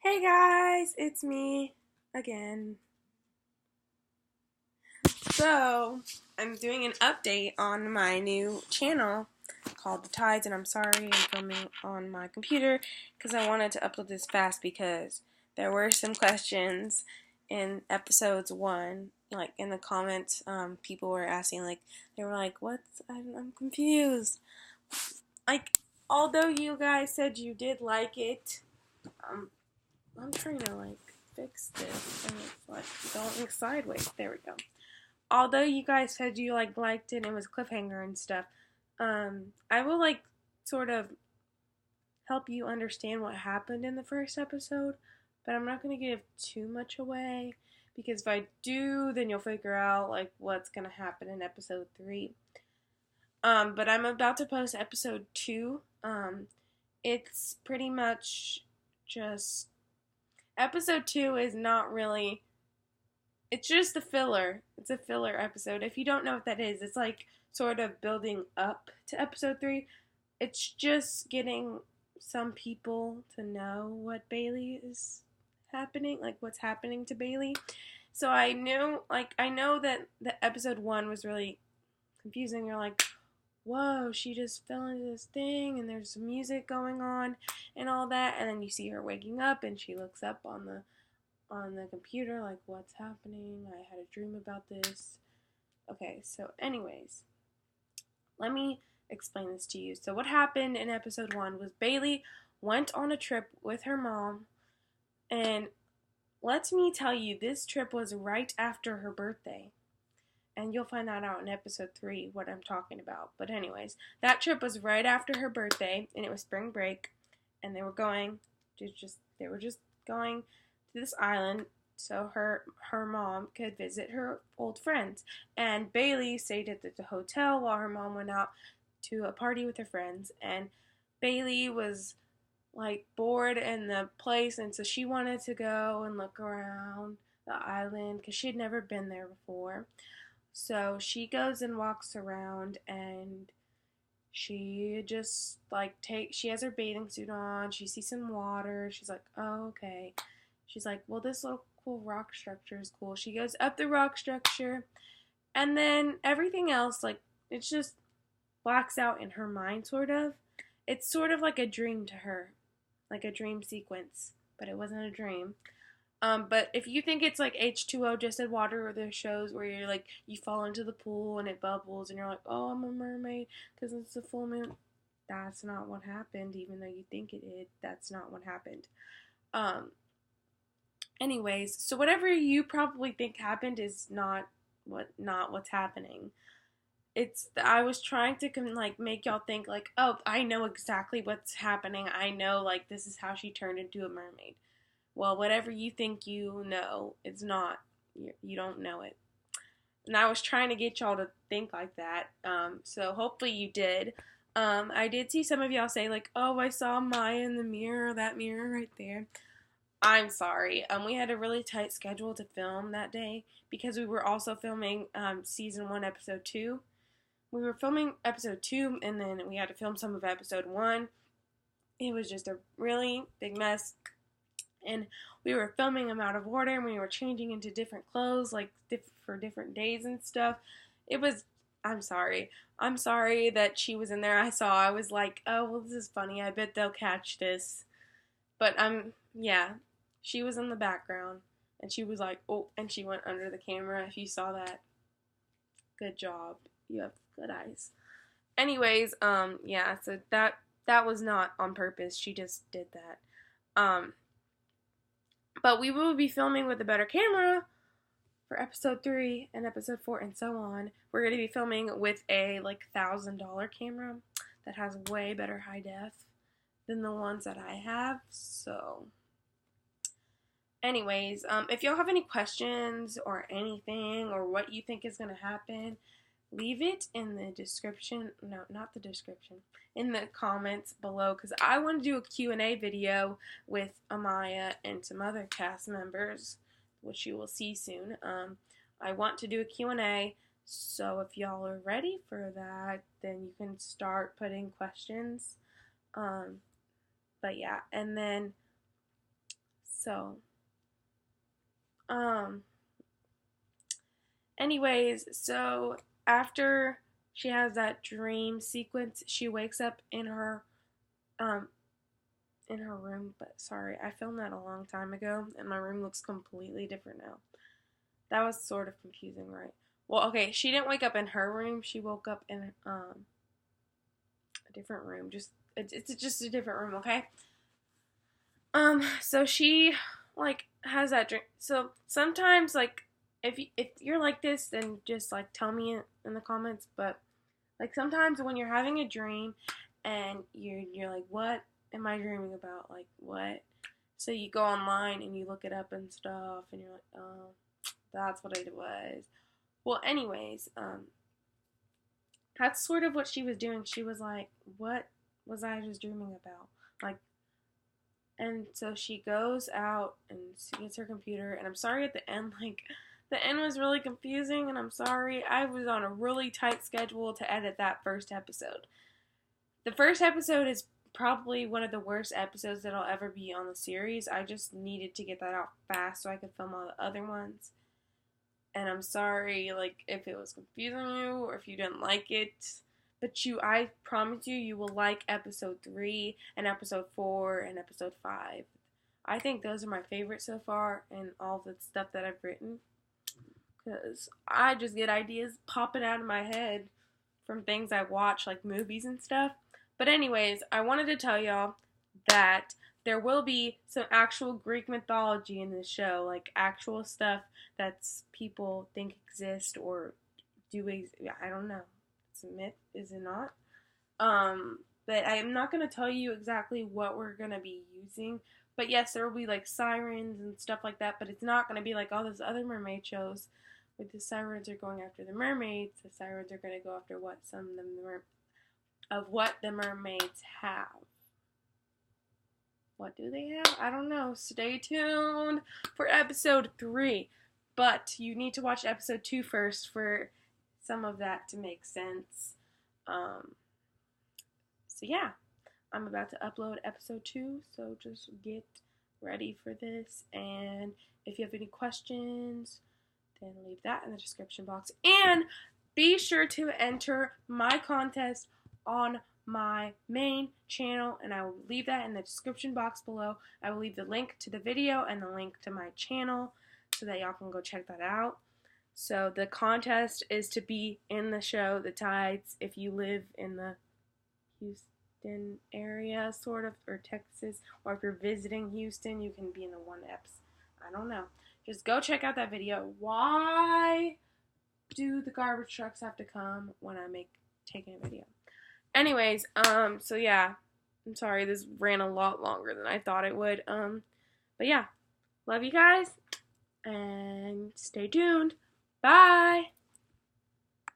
Hey guys, it's me again. So, I'm doing an update on my new channel called The Tides, and I'm sorry I'm filming on my computer because I wanted to upload this fast because there were some questions in episodes 1, like in the comments, people were asking, like, they were like, I'm confused. Like, although you guys said you did like it, um, I'm trying to fix this and it's going sideways. There we go. Although you guys said you liked it and it was cliffhanger and stuff, I will sort of help you understand what happened in the first episode, but I'm not gonna give too much away because if I do, then you'll figure out what's gonna happen in episode 3. But I'm about to post episode 2. It's pretty much just episode 2 is not really. It's just a filler. It's a filler episode. If you don't know what that is, it's like sort of building up to episode 3. It's just getting some people to know what Bailey is happening, like what's happening to Bailey. So I know that the episode 1 was really confusing. You're like, whoa, she just fell into this thing and there's some music going on and all that, and then you see her waking up and she looks up on the computer like, what's happening? I had a dream about this. Okay, so anyways, let me explain this to you. So what happened in episode 1 was Bailey went on a trip with her mom, and let me tell you, this trip was right after her birthday. And you'll find that out in episode 3, what I'm talking about. But anyways, that trip was right after her birthday, and it was spring break, and they were just going to this island so her mom could visit her old friends. And Bailey stayed at the hotel while her mom went out to a party with her friends. And Bailey was bored in the place, and so she wanted to go and look around the island because she'd never been there before. So she goes and walks around, and she just she has her bathing suit on. She sees some water. She's like, oh, okay. She's like, well, this little cool rock structure is cool. She goes up the rock structure, and then everything else, it's just blacks out in her mind, sort of. It's sort of like a dream to her, like a dream sequence, but it wasn't a dream. But if you think it's like H2O, just in water, or the shows where you're you fall into the pool and it bubbles and you're like, oh, I'm a mermaid because it's a full moon. That's not what happened, even though you think it did. That's not what happened. Um, Anyways, so whatever you probably think happened is not what's happening. I was trying to make y'all think oh, I know exactly what's happening. I know this is how she turned into a mermaid. Well, whatever you think you know, it's not. You don't know it. And I was trying to get y'all to think like that. So hopefully you did. I did see some of y'all say oh, I saw Maya in the mirror, that mirror right there. I'm sorry. We had a really tight schedule to film that day because we were also filming season 1, episode 2. We were filming episode 2, and then we had to film some of episode 1. It was just a really big mess. And we were filming them out of order, and we were changing into different clothes, for different days and stuff. It was, I'm sorry. I'm sorry that she was in there. I was like, oh, well, this is funny. I bet they'll catch this. But yeah, she was in the background, and she was like, oh, and she went under the camera. If you saw that, good job. You have good eyes. Anyways, yeah, so that was not on purpose. She just did that. But we will be filming with a better camera for episode 3 and episode 4 and so on. We're going to be filming with a $1,000 camera that has way better high def than the ones that I have. So anyways, if y'all have any questions or anything or what you think is going to happen, leave it in the description. No, not the description. In the comments below, because I want to do a Q&A video with Amaya and some other cast members, which you will see soon. I want to do a Q&A, so if y'all are ready for that, then you can start putting questions. But yeah, and then So, anyways, so after she has that dream sequence, she wakes up um, in her room. But sorry, I filmed that a long time ago, and my room looks completely different now. That was sort of confusing, right? Well, okay, she didn't wake up in her room. She woke up in a different room. It's just a different room, okay? So she like has that dream. So sometimes like if you're like this, then just like tell me in the comments. But like sometimes when you're having a dream and you're like, what am I dreaming about? Like what? So you go online and you look it up and stuff, and you're like, oh, that's what it was. Well, anyways, that's sort of what she was doing. She was like, what was I just dreaming about? Like, and so she goes out and she gets her computer. And I'm sorry at the end, like, the end was really confusing. And I'm sorry. I was on a really tight schedule to edit that first episode. The first episode is probably one of the worst episodes that'll ever be on the series. I just needed to get that out fast so I could film all the other ones. And I'm sorry, like, if it was confusing you or if you didn't like it. But I promise you will like episode 3 and episode 4 and episode 5. I think those are my favorites so far and all the stuff that I've written. Because I just get ideas popping out of my head from things I watch, like movies and stuff. But anyways, I wanted to tell y'all that there will be some actual Greek mythology in this show, like actual stuff that's people think exist or I don't know. It's a myth, is it not? But I am not going to tell you exactly what we're going to be using. But yes, there will be like sirens and stuff like that, but it's not going to be like all those other mermaid shows where the sirens are going after the mermaids. The sirens are going to go after what what the mermaids have. What do they have? I don't know. Stay tuned for episode 3. But you need to watch episode 2 first for some of that to make sense. So yeah, I'm about to upload episode 2, so just get ready for this. And if you have any questions, then leave that in the description box. And be sure to enter my contest on my main channel, and I will leave that in the description box below. I will leave the link to the video and the link to my channel so that y'all can go check that out. So the contest is to be in the show The Tides if you live in the Houston area, sort of, or Texas, or if you're visiting Houston, you can be in the 1EPs. I don't know. Just go check out that video. Why do the garbage trucks have to come when I'm taking a video? Anyways, so yeah, I'm sorry this ran a lot longer than I thought it would. But yeah, love you guys, and stay tuned. Bye!